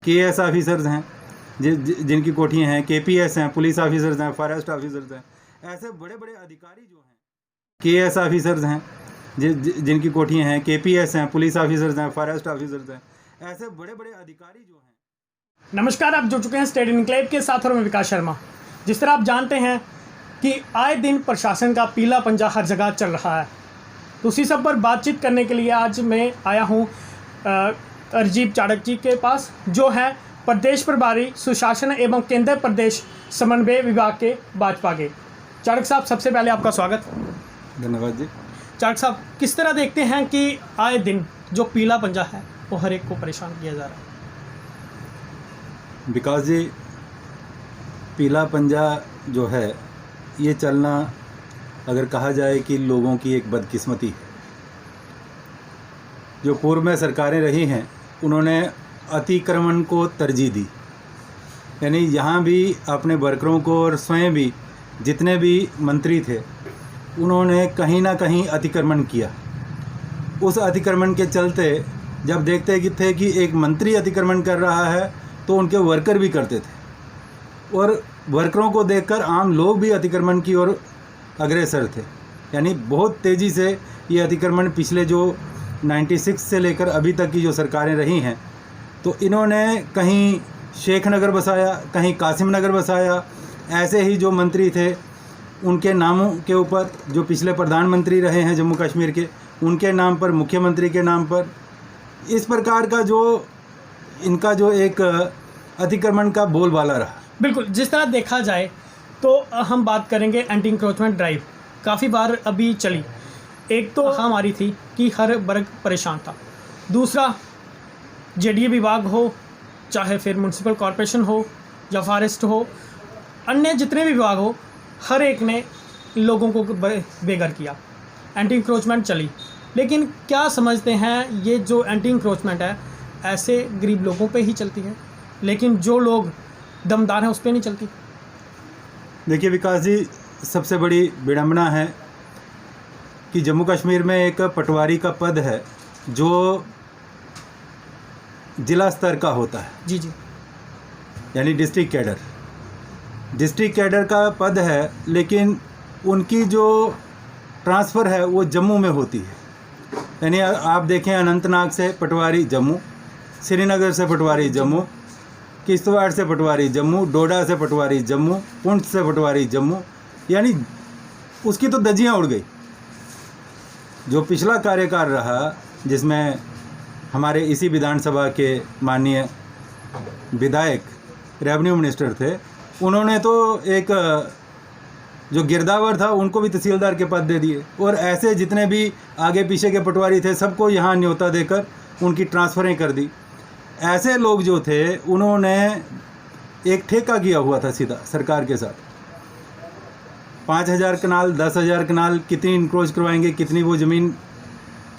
KS officers हैं जिनकी कोठियाँ हैं, केपीएस हैं, पुलिस ऑफिसर्स हैं, फॉरेस्ट ऑफिसर्स हैं, ऐसे बड़े बड़े अधिकारी जो हैं, केएस ऑफिसर्स हैं जिनकी कोठियाँ हैं, केपीएस हैं, पुलिस ऑफिसर्स हैं, फॉरेस्ट ऑफिसर्स हैं, ऐसे बड़े बड़े अधिकारी जो हैं। नमस्कार, आप जुड़ चुके हैं स्टेट इनक्लेव के साथ और मैं विकास शर्मा। जिस तरह आप जानते हैं कि आए दिन प्रशासन का पीला पंजा हर जगह चल रहा है, तो उसी सब पर बातचीत करने के लिए आज मैं आया हूँ राजीव चाणक्य जी के पास, जो है प्रदेश प्रभारी सुशासन एवं केंद्र प्रदेश समन्वय विभाग के भाजपा के। चाणक्य साहब, सबसे पहले आपका स्वागत। धन्यवाद जी। चाणक्य साहब, किस तरह देखते हैं कि आए दिन जो पीला पंजा है वो हर एक को परेशान किया जा रहा है? विकास जी, पीला पंजा जो है ये चलना, अगर कहा जाए कि लोगों की एक बदकिस्मती है। जो पूर्व में सरकारें रही हैं उन्होंने अतिक्रमण को तरजीह दी, यानी यहाँ भी अपने वर्करों को और स्वयं भी जितने भी मंत्री थे उन्होंने कहीं ना कहीं अतिक्रमण किया। उस अतिक्रमण के चलते जब देखते थे कि एक मंत्री अतिक्रमण कर रहा है तो उनके वर्कर भी करते थे, और वर्करों को देखकर आम लोग भी अतिक्रमण की ओर अग्रसर थे। यानी बहुत तेज़ी से ये अतिक्रमण पिछले जो 96 से लेकर अभी तक की जो सरकारें रही हैं, तो इन्होंने कहीं शेख नगर बसाया, कहीं कासिम नगर बसाया। ऐसे ही जो मंत्री थे उनके नामों के ऊपर, जो पिछले प्रधानमंत्री रहे हैं जम्मू कश्मीर के, उनके नाम पर, मुख्यमंत्री के नाम पर, इस प्रकार का जो इनका जो एक अतिक्रमण का बोलबाला रहा। बिल्कुल, जिस तरह देखा जाए तो हम बात करेंगे एंटी इंक्रोचमेंट ड्राइव काफ़ी बार अभी चली। एक तो हमारी थी कि हर वर्ग परेशान था, दूसरा जेडीए विभाग हो, चाहे फिर म्यूनसिपल कॉरपोरेशन हो या फॉरेस्ट हो, अन्य जितने भी विभाग हो, हर एक ने लोगों को बेघर किया, एंटी इंक्रोचमेंट चली। लेकिन क्या समझते हैं, ये जो एंटी इंक्रोचमेंट है ऐसे गरीब लोगों पे ही चलती है, लेकिन जो लोग दमदार हैं उस पर नहीं चलती? देखिए विकास जी, सबसे बड़ी विडंबना है कि जम्मू कश्मीर में एक पटवारी का पद है जो जिला स्तर का होता है। जी जी। यानी डिस्ट्रिक्ट कैडर का पद है, लेकिन उनकी जो ट्रांसफ़र है वो जम्मू में होती है। यानी आप देखें, अनंतनाग से पटवारी जम्मू, श्रीनगर से पटवारी जम्मू, किश्तवाड़ से पटवारी जम्मू, डोडा से पटवारी जम्मू, पुंछ से पटवारी जम्मू, यानी उसकी तो धज्जियाँ उड़ गई। जो पिछला कार्यकाल रहा जिसमें हमारे इसी विधानसभा के माननीय विधायक रेवेन्यू मिनिस्टर थे, उन्होंने तो एक जो गिरदावर था उनको भी तहसीलदार के पद दे दिए, और ऐसे जितने भी आगे पीछे के पटवारी थे सबको यहाँ न्योता देकर उनकी ट्रांसफ़रें कर दी। ऐसे लोग जो थे उन्होंने एक ठेका किया हुआ था सीधा सरकार के साथ। 5,000 कनाल, 10,000 कनाल, कितनी इंक्रोच करवाएंगे, कितनी वो ज़मीन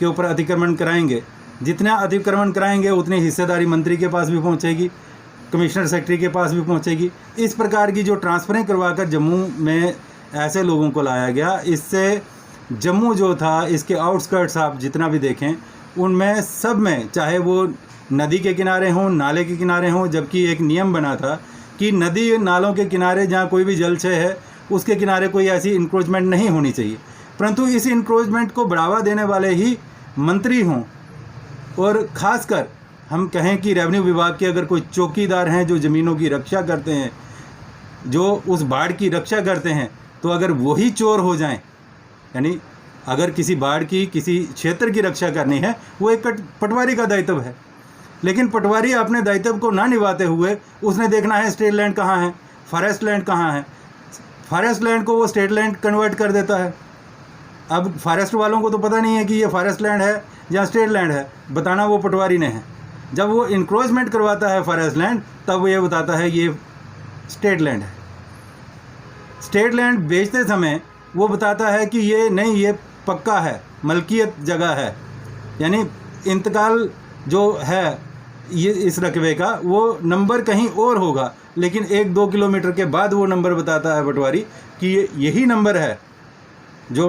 के ऊपर अतिक्रमण कराएंगे। जितना अतिक्रमण कराएंगे उतनी हिस्सेदारी मंत्री के पास भी पहुंचेगी, कमिश्नर सेक्रेटरी के पास भी पहुंचेगी। इस प्रकार की जो ट्रांसफ़रें करवाकर जम्मू में ऐसे लोगों को लाया गया, इससे जम्मू जो था, इसके आउटस्कर्ट्स आप जितना भी देखें उनमें सब में, चाहे वो नदी के किनारे हों, नाले के किनारे हों, जबकि एक नियम बना था कि नदी नालों के किनारे जहाँ कोई भी जलशय है उसके किनारे कोई ऐसी इंक्रोचमेंट नहीं होनी चाहिए, परंतु इस इंक्रोचमेंट को बढ़ावा देने वाले ही मंत्री हों, और ख़ासकर हम कहें कि रेवेन्यू विभाग के अगर कोई चौकीदार हैं जो ज़मीनों की रक्षा करते हैं, जो उस बाढ़ की रक्षा करते हैं, तो अगर वही चोर हो जाएं, यानी अगर किसी बाढ़ की, किसी क्षेत्र की रक्षा करनी है, वो एक पटवारी का दायित्व है। लेकिन पटवारी अपने दायित्व को ना निभाते हुए उसने देखना है स्टेट लैंड कहाँ है, फॉरेस्ट लैंड कहाँ है, फॉरेस्ट लैंड को वो स्टेट लैंड कन्वर्ट कर देता है। अब फॉरेस्ट वालों को तो पता नहीं है कि ये फॉरेस्ट लैंड है या स्टेट लैंड है, बताना वो पटवारी ने है। जब वो इंक्रोचमेंट करवाता है फॉरेस्ट लैंड, तब वो ये बताता है ये स्टेट लैंड है। स्टेट लैंड बेचते समय वो बताता है कि ये नहीं, ये पक्का है, मलकियत जगह है, यानी इंतकाल जो है ये इस रकबे का, वो नंबर कहीं और होगा, लेकिन 1-2 किलोमीटर के बाद वो नंबर बताता है पटवारी कि यही नंबर है जो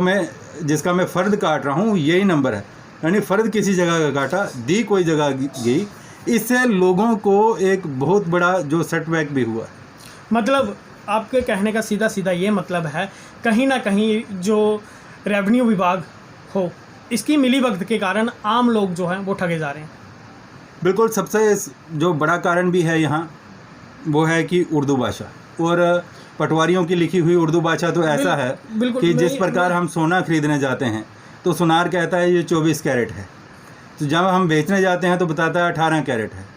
जिसका मैं फ़र्द काट रहा हूँ, यही नंबर है। यानी फ़र्द किसी जगह का काटा, दी कोई जगह गई, इससे लोगों को एक बहुत बड़ा जो सेटबैक भी हुआ। मतलब आपके कहने का सीधा सीधा ये मतलब है कहीं ना कहीं जो रेवेन्यू विभाग हो, इसकी मिलीभगत के कारण आम लोग जो हैं वो ठगे जा रहे हैं। बिल्कुल, सबसे जो बड़ा कारण भी है यहाँ वो है कि उर्दू भाषा, और पटवारियों की लिखी हुई उर्दू भाषा तो ऐसा है बिल्कुल, कि जिस प्रकार हम सोना खरीदने जाते हैं तो सुनार कहता है ये 24 कैरेट है, तो जब हम बेचने जाते हैं तो बताता है 18 कैरेट है।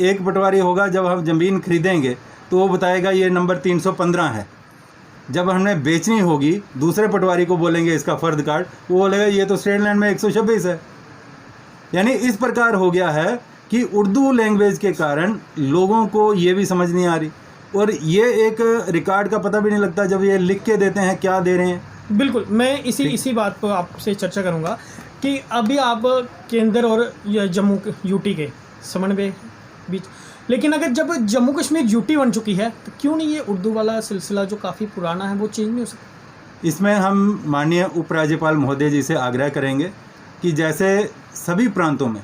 एक पटवारी होगा, जब हम ज़मीन खरीदेंगे तो वो बताएगा ये नंबर 315 है। जब हमने बेचनी होगी दूसरे पटवारी को बोलेंगे इसका फ़र्द कार्ड, वो बोलेगा ये तो स्टेट लैंड में 126 है। यानी इस प्रकार हो गया है कि उर्दू लैंग्वेज के कारण लोगों को ये भी समझ नहीं आ रही, और ये एक रिकॉर्ड का पता भी नहीं लगता जब ये लिख के देते हैं क्या दे रहे हैं। बिल्कुल, मैं इसी बात पर आपसे चर्चा करूंगा कि अभी आप केंद्र और जम्मू यूटी के समन्वय बीच, लेकिन अगर जब जम्मू कश्मीर यूटी बन चुकी है तो क्यों नहीं ये उर्दू वाला सिलसिला जो काफ़ी पुराना है वो चेंज नहीं हो सकता? इसमें हम माननीय उपराज्यपाल महोदय जी से आग्रह करेंगे कि जैसे सभी प्रांतों में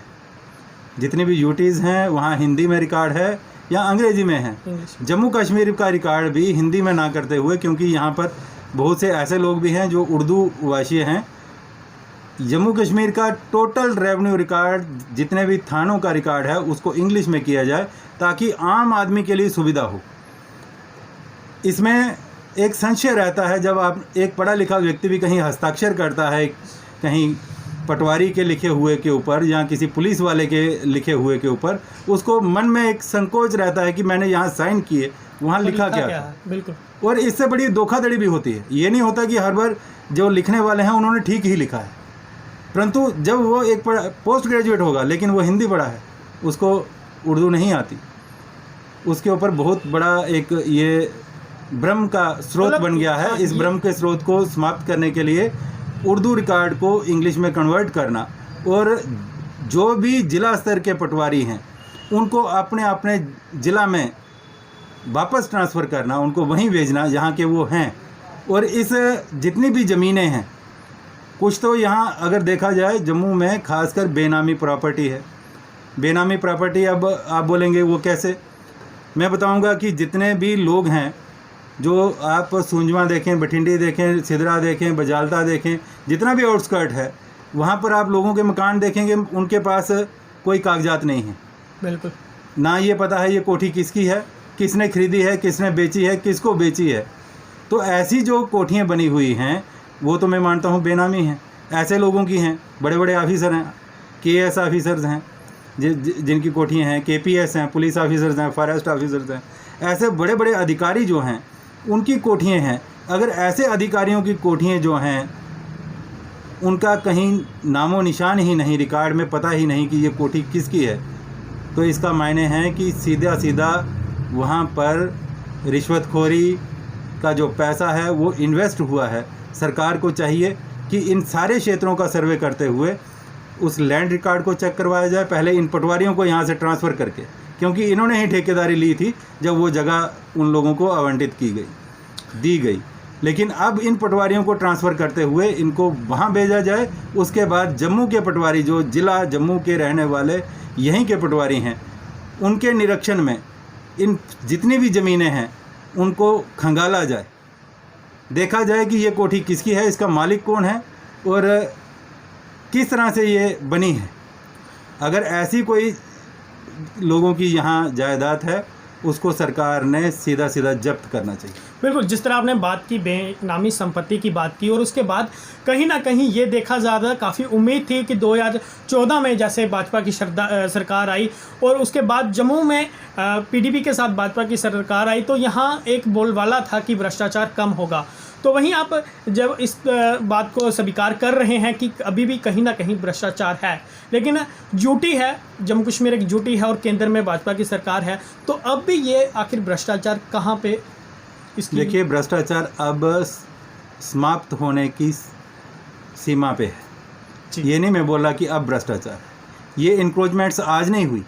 जितनी भी यूटीज़ हैं वहाँ हिंदी में रिकॉर्ड है या अंग्रेज़ी में है, जम्मू कश्मीर का रिकॉर्ड भी हिंदी में ना करते हुए, क्योंकि यहाँ पर बहुत से ऐसे लोग भी हैं जो उर्दू भाषी हैं, जम्मू कश्मीर का टोटल रेवेन्यू रिकॉर्ड जितने भी थानों का रिकॉर्ड है उसको इंग्लिश में किया जाए ताकि आम आदमी के लिए सुविधा हो। इसमें एक संशय रहता है जब आप एक पढ़ा लिखा व्यक्ति भी कहीं हस्ताक्षर करता है कहीं पटवारी के लिखे हुए के ऊपर या किसी पुलिस वाले के लिखे हुए के ऊपर, उसको मन में एक संकोच रहता है कि मैंने यहाँ साइन किए, वहाँ लिखा क्या था। बिल्कुल, और इससे बड़ी धोखाधड़ी भी होती है। ये नहीं होता कि हर बार जो लिखने वाले हैं उन्होंने ठीक ही लिखा है, परंतु जब वो एक पोस्ट ग्रेजुएट होगा लेकिन वो हिंदी पढ़ा है, उसको उर्दू नहीं आती, उसके ऊपर बहुत बड़ा एक ये भ्रम का स्रोत बन गया है। इस भ्रम के स्रोत को समाप्त करने के लिए उर्दू रिकॉर्ड को इंग्लिश में कन्वर्ट करना, और जो भी जिला स्तर के पटवारी हैं उनको अपने अपने ज़िला में वापस ट्रांसफ़र करना, उनको वहीं भेजना जहाँ के वो हैं। और इस जितनी भी ज़मीनें हैं, कुछ तो यहाँ अगर देखा जाए जम्मू में खासकर बेनामी प्रॉपर्टी है। बेनामी प्रॉपर्टी, अब आप बोलेंगे वो कैसे, मैं बताऊंगा कि जितने भी लोग हैं, जो आप सूंजमा देखें, बठिंडी देखें, सिदरा देखें, बजालता देखें, जितना भी आउटस्कर्ट है वहाँ पर आप लोगों के मकान देखेंगे, उनके पास कोई कागजात नहीं है। बिल्कुल, ना ये पता है ये कोठी किसकी है, किसने खरीदी है, किसने बेची है, किसको बेची है। तो ऐसी जो कोठियाँ बनी हुई हैं वो तो मैं मानता हूँ बेनामी हैं, ऐसे लोगों की हैं। बड़े बड़े ऑफिसर हैं, केएस ऑफिसर्स हैं जिनकी कोठियाँ हैं, केपीएस हैं, पुलिस ऑफिसर्स हैं, फॉरेस्ट ऑफिसर्स हैं, ऐसे बड़े बड़े अधिकारी जो हैं उनकी कोठियाँ हैं। अगर ऐसे अधिकारियों की कोठियाँ जो हैं उनका कहीं नामो निशान ही नहीं, रिकॉर्ड में पता ही नहीं कि ये कोठी किसकी है, तो इसका मायने है कि सीधा सीधा वहाँ पर रिश्वतखोरी का जो पैसा है वो इन्वेस्ट हुआ है। सरकार को चाहिए कि इन सारे क्षेत्रों का सर्वे करते हुए उस लैंड रिकॉर्ड को चेक करवाया जाए, पहले इन पटवारियों को यहाँ से ट्रांसफ़र करके, क्योंकि इन्होंने ही ठेकेदारी ली थी जब वो जगह उन लोगों को आवंटित दी गई। लेकिन अब इन पटवारियों को ट्रांसफ़र करते हुए इनको वहाँ भेजा जाए। उसके बाद जम्मू के पटवारी, जो ज़िला जम्मू के रहने वाले यहीं के पटवारी हैं, उनके निरीक्षण में इन जितनी भी ज़मीनें हैं उनको खंगाला जाए, देखा जाए कि ये कोठी किसकी है, इसका मालिक कौन है और किस तरह से ये बनी है। अगर ऐसी कोई लोगों की यहाँ जायदाद है उसको सरकार ने सीधा सीधा जब्त करना चाहिए। बिल्कुल, जिस तरह आपने बात की बेनामी संपत्ति की बात की, और उसके बाद कहीं ना कहीं ये देखा ज़्यादा काफ़ी उम्मीद थी कि 2014 में जैसे भाजपा की सरकार आई और उसके बाद जम्मू में पीडीपी के साथ भाजपा की सरकार आई, तो यहाँ एक बोलबाला था कि भ्रष्टाचार कम होगा। तो वहीं आप जब इस बात को स्वीकार कर रहे हैं कि अभी भी कहीं ना कहीं भ्रष्टाचार है, लेकिन यूटी है, जम्मू कश्मीर एक यूटी है और केंद्र में भाजपा की सरकार है, तो अब भी ये आखिर भ्रष्टाचार कहाँ पे? देखिए, भ्रष्टाचार अब समाप्त होने की सीमा पे है। ये नहीं मैं बोल रहा कि अब भ्रष्टाचार, ये इंक्रोचमेंट्स आज नहीं हुई,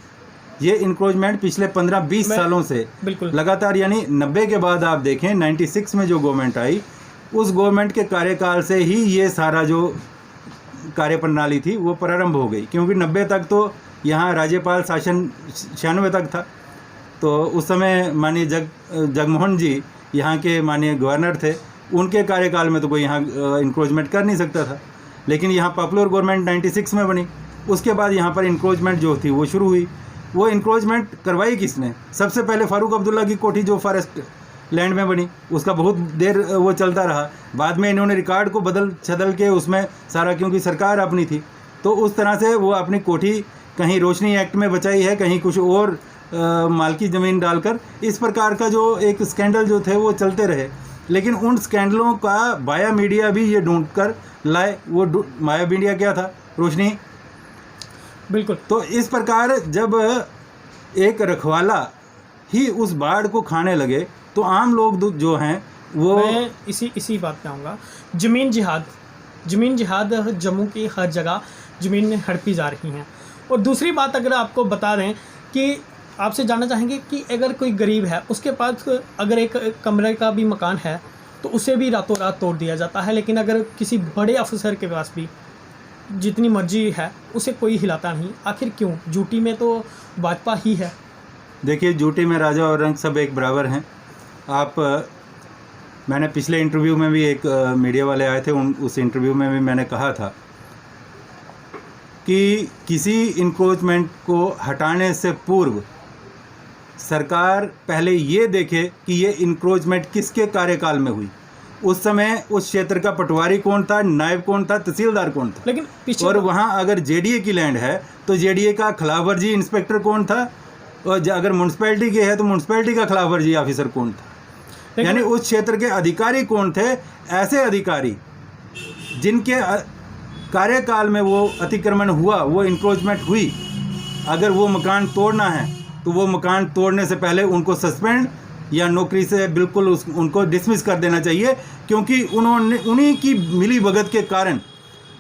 ये इंक्रोचमेंट पिछले 15-20 सालों से लगातार, यानी 90 के बाद आप देखें 96 में जो गवर्नमेंट आई, उस गवर्नमेंट के कार्यकाल से ही ये सारा जो कार्यप्रणाली थी वो प्रारंभ हो गई, क्योंकि 90 तक तो यहाँ राज्यपाल शासन 96 तक था, तो उस समय माननीय जगमोहन जी यहाँ के माननीय गवर्नर थे, उनके कार्यकाल में तो कोई यहाँ इंक्रोचमेंट कर नहीं सकता था। लेकिन यहाँ पॉपुलर गवर्नमेंट 96 में बनी, उसके बाद यहाँ पर इंक्रोचमेंट जो थी वो शुरू हुई। वो इंक्रोचमेंट करवाई किसने? सबसे पहले फारूक अब्दुल्ला की कोठी जो फॉरेस्ट लैंड में बनी, उसका बहुत देर वो चलता रहा। बाद में इन्होंने रिकॉर्ड को बदल छदल के उसमें सारा, क्योंकि सरकार अपनी थी, तो उस तरह से वो अपनी कोठी कहीं रोशनी एक्ट में बचाई है, कहीं कुछ और मालकी ज़मीन डालकर। इस प्रकार का जो एक स्कैंडल जो थे वो चलते रहे। लेकिन उन स्कैंडलों का माया मीडिया भी ये ढूंढ कर लाए। वो माया मीडिया क्या था? रोशनी। बिल्कुल। तो इस प्रकार जब एक रखवाला ही उस बाढ़ को खाने लगे, तो आम लोग जो हैं वो, मैं इसी बात पे आऊँगा। ज़मीन जिहाद जम्मू की हर जगह ज़मीन हड़पी जा रही हैं। और दूसरी बात अगर आपको बता दें कि आपसे जानना चाहेंगे कि अगर कोई गरीब है, उसके पास अगर एक कमरे का भी मकान है तो उसे भी रातों रात तोड़ दिया जाता है। लेकिन अगर किसी बड़े अफसर के पास भी जितनी मर्जी है उसे कोई हिलाता नहीं। आखिर क्यों? यूटी में तो भाजपा ही है। देखिए, यूटी में राजा और रंक सब एक बराबर हैं। आप मैंने पिछले इंटरव्यू में भी एक मीडिया वाले आए थे, उस इंटरव्यू में भी मैंने कहा था कि किसी इंक्रोचमेंट को हटाने से पूर्व सरकार पहले ये देखे कि ये इंक्रोचमेंट किसके कार्यकाल में हुई। उस समय उस क्षेत्र का पटवारी कौन था, नायब कौन था, तहसीलदार कौन था। लेकिन और वहाँ अगर जेडीए की लैंड है तो जेडीए का खिलाफवर्जी इंस्पेक्टर कौन था, और अगर म्यूनसिपैलिटी की है तो म्यूनसिपैलिटी का खिलाफवर्जी ऑफिसर कौन था। यानी उस क्षेत्र के अधिकारी कौन थे। ऐसे अधिकारी जिनके कार्यकाल में वो अतिक्रमण हुआ, वो इंक्रोचमेंट हुई, अगर वो मकान तोड़ना है तो वो मकान तोड़ने से पहले उनको सस्पेंड या नौकरी से बिल्कुल उनको डिसमिस कर देना चाहिए। क्योंकि उन्हीं की मिली भगत के कारण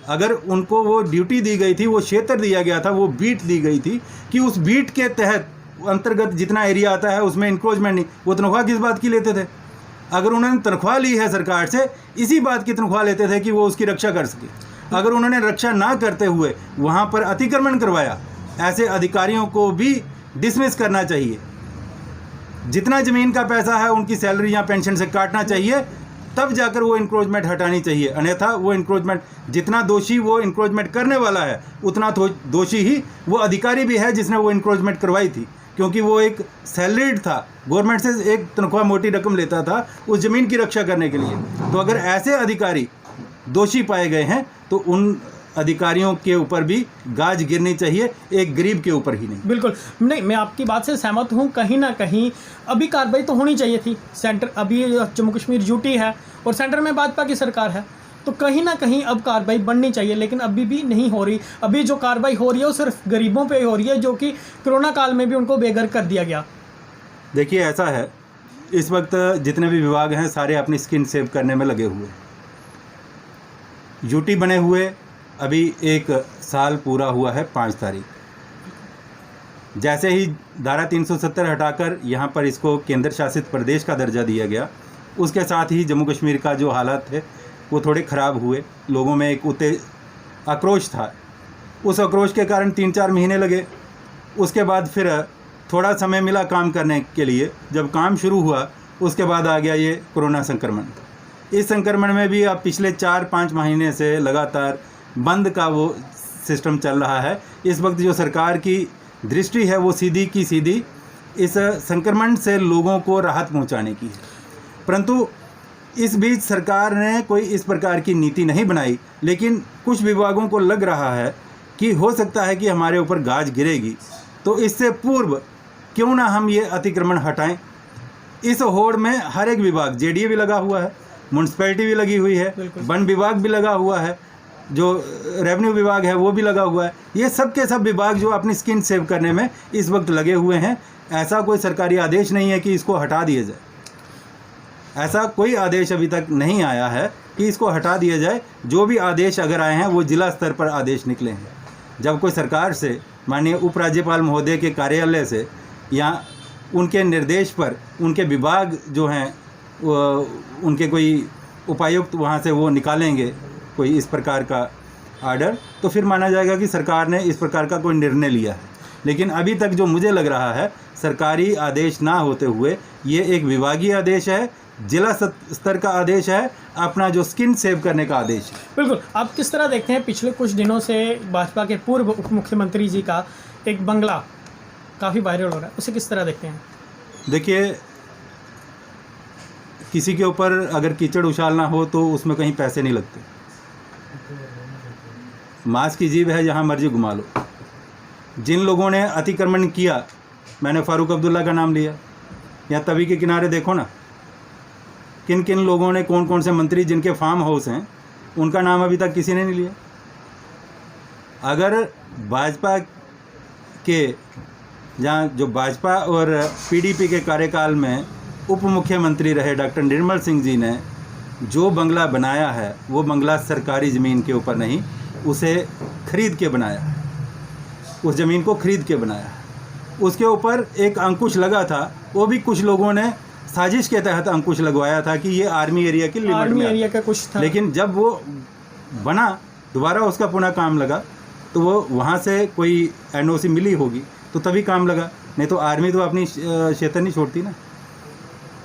अगर उनको वो ड्यूटी दी गई थी, वो क्षेत्र दिया गया था, वो बीट दी गई थी कि उस बीट के तहत अंतर्गत जितना एरिया आता है उसमें इंक्रोचमेंट नहीं। वो तनख्वाह किस बात की लेते थे? अगर उन्होंने तनख्वाह ली है सरकार से, इसी बात की तनख्वाह लेते थे कि वो उसकी रक्षा कर सके। अगर उन्होंने रक्षा ना करते हुए वहाँ पर अतिक्रमण करवाया, ऐसे अधिकारियों को भी डिसमिस करना चाहिए। जितना ज़मीन का पैसा है उनकी सैलरी या पेंशन से काटना चाहिए, तब जाकर वो इंक्रोचमेंट हटानी चाहिए। अन्यथा वो इंक्रोचमेंट, जितना दोषी वो इंक्रोचमेंट करने वाला है उतना दोषी ही वो अधिकारी भी है जिसने वो इंक्रोचमेंट करवाई थी। क्योंकि वो एक सैलरीड था, गवर्नमेंट से एक तनख्वाह मोटी रकम लेता था उस ज़मीन की रक्षा करने के लिए। तो अगर ऐसे अधिकारी दोषी पाए गए हैं तो उन अधिकारियों के ऊपर भी गाज गिरनी चाहिए, एक गरीब के ऊपर ही नहीं। बिल्कुल नहीं, मैं आपकी बात से सहमत हूँ। कहीं ना कहीं अभी कार्रवाई तो होनी चाहिए थी। सेंटर, अभी जम्मू कश्मीर यूटी है और सेंटर में भाजपा की सरकार है, तो कहीं ना कहीं अब कार्रवाई बननी चाहिए, लेकिन अभी भी नहीं हो रही। अभी जो कार्रवाई हो रही है वो सिर्फ गरीबों पे हो रही है, जो कि कोरोना काल में भी उनको बेघर कर दिया गया। देखिए, ऐसा है, इस वक्त जितने भी विभाग हैं सारे अपनी स्किन सेव करने में लगे हुए। यूटी बने हुए अभी 1 साल पूरा हुआ है 5 तारीख। जैसे ही धारा 370 हटाकर यहाँ पर इसको केंद्र शासित प्रदेश का दर्जा दिया गया, उसके साथ ही जम्मू कश्मीर का जो हालात थे वो थोड़े ख़राब हुए। लोगों में एक आक्रोश था। उस आक्रोश के कारण 3-4 महीने लगे। उसके बाद फिर थोड़ा समय मिला काम करने के लिए। जब काम शुरू हुआ उसके बाद आ गया ये कोरोना संक्रमण। इस संक्रमण में भी अब पिछले 4-5 महीने से लगातार बंद का वो सिस्टम चल रहा है। इस वक्त जो सरकार की दृष्टि है वो सीधी की सीधी इस संक्रमण से लोगों को राहत पहुंचाने की है। परंतु इस बीच सरकार ने कोई इस प्रकार की नीति नहीं बनाई। लेकिन कुछ विभागों को लग रहा है कि हो सकता है कि हमारे ऊपर गाज गिरेगी, तो इससे पूर्व क्यों ना हम ये अतिक्रमण हटाएं। इस होड़ में हर एक विभाग, जेडीए भी लगा हुआ है, म्यूनसिपैलिटी भी लगी हुई है, वन विभाग भी लगा हुआ है, जो रेवेन्यू विभाग है वो भी लगा हुआ है। ये सब के सब विभाग जो अपनी स्किन सेव करने में इस वक्त लगे हुए हैं। ऐसा कोई सरकारी आदेश नहीं है कि इसको हटा दिया जाए। ऐसा कोई आदेश अभी तक नहीं आया है कि इसको हटा दिया जाए। जो भी आदेश अगर आए हैं वो जिला स्तर पर आदेश निकले हैं। जब कोई सरकार से, माननीय उपराज्यपाल महोदय के कार्यालय से या उनके निर्देश पर उनके विभाग जो हैं उनके कोई उपायुक्त वहाँ से वो निकालेंगे कोई इस प्रकार का आर्डर, तो फिर माना जाएगा कि सरकार ने इस प्रकार का कोई निर्णय लिया है। लेकिन अभी तक जो मुझे लग रहा है सरकारी आदेश ना होते हुए ये एक विभागीय आदेश है, जिला स्तर का आदेश है, अपना जो स्किन सेव करने का आदेश है। बिल्कुल। आप किस तरह देखते हैं पिछले कुछ दिनों से भाजपा के पूर्व उप मुख्यमंत्री जी का एक बंगला काफ़ी वायरल हो रहा है, उसे किस तरह देखते हैं? देखिए, किसी के ऊपर अगर कीचड़ उछालना हो तो उसमें कहीं पैसे नहीं लगते। मांस की जीभ है, जहाँ मर्जी घुमा लो। जिन लोगों ने अतिक्रमण किया, मैंने फारूक अब्दुल्ला का नाम लिया, या तवी के किनारे देखो ना, किन किन लोगों ने, कौन कौन से मंत्री जिनके फार्म हाउस हैं, उनका नाम अभी तक किसी ने नहीं लिया। अगर भाजपा के, जहाँ जो भाजपा और पीडीपी के कार्यकाल में उप मुख्यमंत्री रहे डॉक्टर निर्मल सिंह जी ने जो बंगला बनाया है, वो बंगला सरकारी ज़मीन के ऊपर नहीं, उसे खरीद के बनाया है, उस ज़मीन को खरीद के बनाया है। उसके ऊपर एक अंकुश लगा था, वो भी कुछ लोगों ने साजिश के तहत अंकुश लगवाया था कि ये आर्मी एरिया की लिमिट आर्मी में एरिया का कुछ था। लेकिन जब वो बना, दोबारा उसका पुनः काम लगा, तो वो वहाँ से कोई एनओसी मिली होगी तो तभी काम लगा, नहीं तो आर्मी तो अपनी क्षेत्र नहीं छोड़ती ना।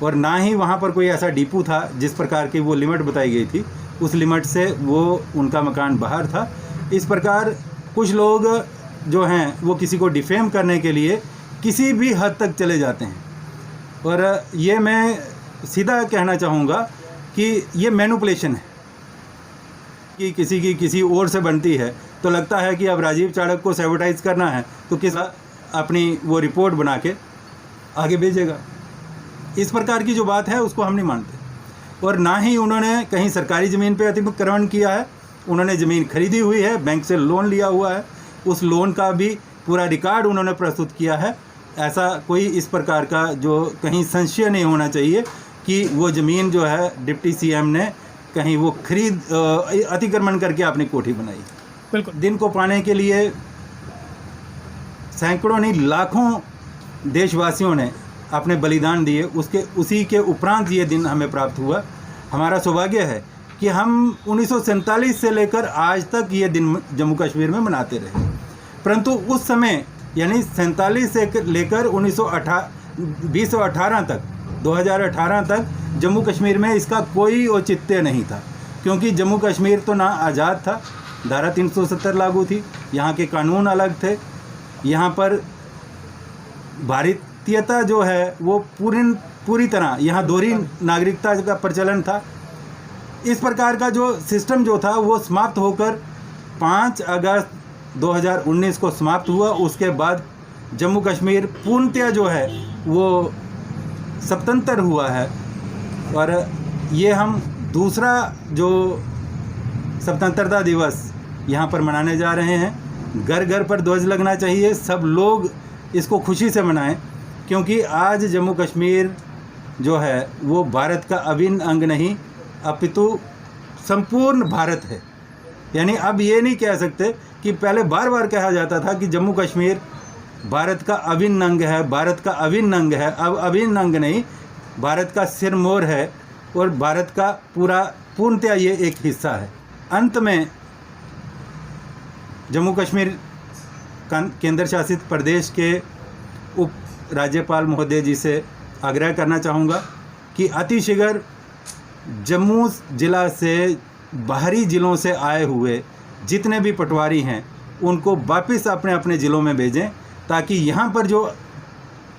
और ना ही वहाँ पर कोई ऐसा डिपो था जिस प्रकार की वो लिमिट बताई गई थी, उस लिमिट से वो उनका मकान बाहर था। इस प्रकार कुछ लोग जो हैं वो किसी को डिफेम करने के लिए किसी भी हद तक चले जाते हैं। और ये मैं सीधा कहना चाहूँगा कि ये मैनिपुलेशन है कि किसी की किसी और से बनती है, तो लगता है कि अब राजीव चाणक्य को सैबोटाइज करना है तो किस अपनी वो रिपोर्ट बना के आगे भेजेगा। इस प्रकार की जो बात है उसको हम नहीं मानते। और ना ही उन्होंने कहीं सरकारी ज़मीन पे अतिक्रमण किया है, उन्होंने ज़मीन खरीदी हुई है, बैंक से लोन लिया हुआ है, उस लोन का भी पूरा रिकॉर्ड उन्होंने प्रस्तुत किया है। ऐसा कोई इस प्रकार का जो कहीं संशय नहीं होना चाहिए कि वो ज़मीन जो है डिप्टी सीएम ने कहीं वो खरीद अतिक्रमण करके अपनी कोठी बनाई। बिल्कुल। दिन को पाने के लिए सैकड़ों नहीं लाखों देशवासियों ने अपने बलिदान दिए, उसी के उपरांत ये दिन हमें प्राप्त हुआ। हमारा सौभाग्य है कि हम 1947 से लेकर आज तक ये दिन जम्मू कश्मीर में मनाते रहे, परंतु उस समय यानी 47 से लेकर 2018 तक 2018 तक जम्मू कश्मीर में इसका कोई औचित्य नहीं था, क्योंकि जम्मू कश्मीर तो ना आज़ाद था, धारा 370 लागू थी, यहाँ के कानून अलग थे, यहाँ पर भारतीयता जो है वो पूरी तरह, यहाँ दोहरी नागरिकता का प्रचलन था। इस प्रकार का जो सिस्टम जो था वो समाप्त होकर 5 अगस्त 2019 को समाप्त हुआ। उसके बाद जम्मू कश्मीर पूर्णतया जो है वो स्वतंत्र हुआ है। और ये हम दूसरा जो स्वतंत्रता दिवस यहाँ पर मनाने जा रहे हैं। घर घर पर ध्वज लगना चाहिए, सब लोग इसको खुशी से मनाएं, क्योंकि आज जम्मू कश्मीर जो है वो भारत का अभिन्न अंग नहीं अपितु संपूर्ण भारत है। यानी अब ये नहीं कह सकते कि पहले बार बार कहा जाता था कि जम्मू कश्मीर भारत का अभिन्न अंग है, भारत का अभिन्न अंग है। अब अभिन्न अंग नहीं, भारत का सिरमौर है और भारत का पूर्णतया ये एक हिस्सा है। अंत में जम्मू कश्मीर केंद्र शासित प्रदेश के उप राज्यपाल महोदय जी से आग्रह करना चाहूँगा कि अतिशीघ्र जम्मू ज़िला से बाहरी ज़िलों से आए हुए जितने भी पटवारी हैं उनको वापस अपने अपने ज़िलों में भेजें, ताकि यहाँ पर जो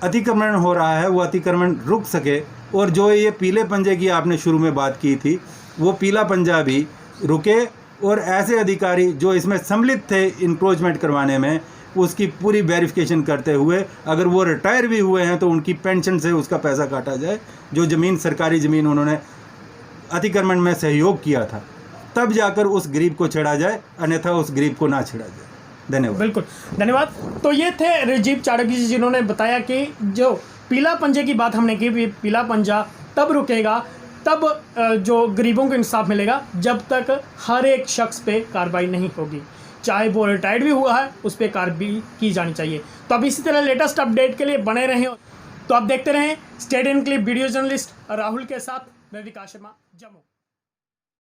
अतिक्रमण हो रहा है वो अतिक्रमण रुक सके। और जो ये पीले पंजे की आपने शुरू में बात की थी, वो पीला पंजा भी रुके और ऐसे अधिकारी जो इसमें सम्मिलित थे इंक्रोचमेंट करवाने में, उसकी पूरी वेरिफिकेशन करते हुए, अगर वो रिटायर भी हुए हैं तो उनकी पेंशन से उसका पैसा काटा जाए। जो ज़मीन, सरकारी ज़मीन उन्होंने अतिक्रमण में सहयोग किया था, तब जाकर उस गरीब को छेड़ा जाए, अन्यथा उस गरीब को ना छेड़ा जाए। धन्यवाद। बिल्कुल, धन्यवाद। तो ये थे राजीव चाणक्य जी, जिन्होंने बताया कि जो पीला पंजे की बात हमने की, पीला पंजा तब रुकेगा, तब जो गरीबों को इंसाफ मिलेगा, जब तक हर एक शख्स पे कार्रवाई नहीं होगी, चाहे वो रिटायर्ड भी हुआ है, उस पर कार्रवाई की जानी चाहिए। तो अब इसी तरह लेटेस्ट अपडेट के लिए बने रहें। तो आप देखते रहें state in clip video journalist Rahul के साथ मैं विकास शर्मा, जम्मू।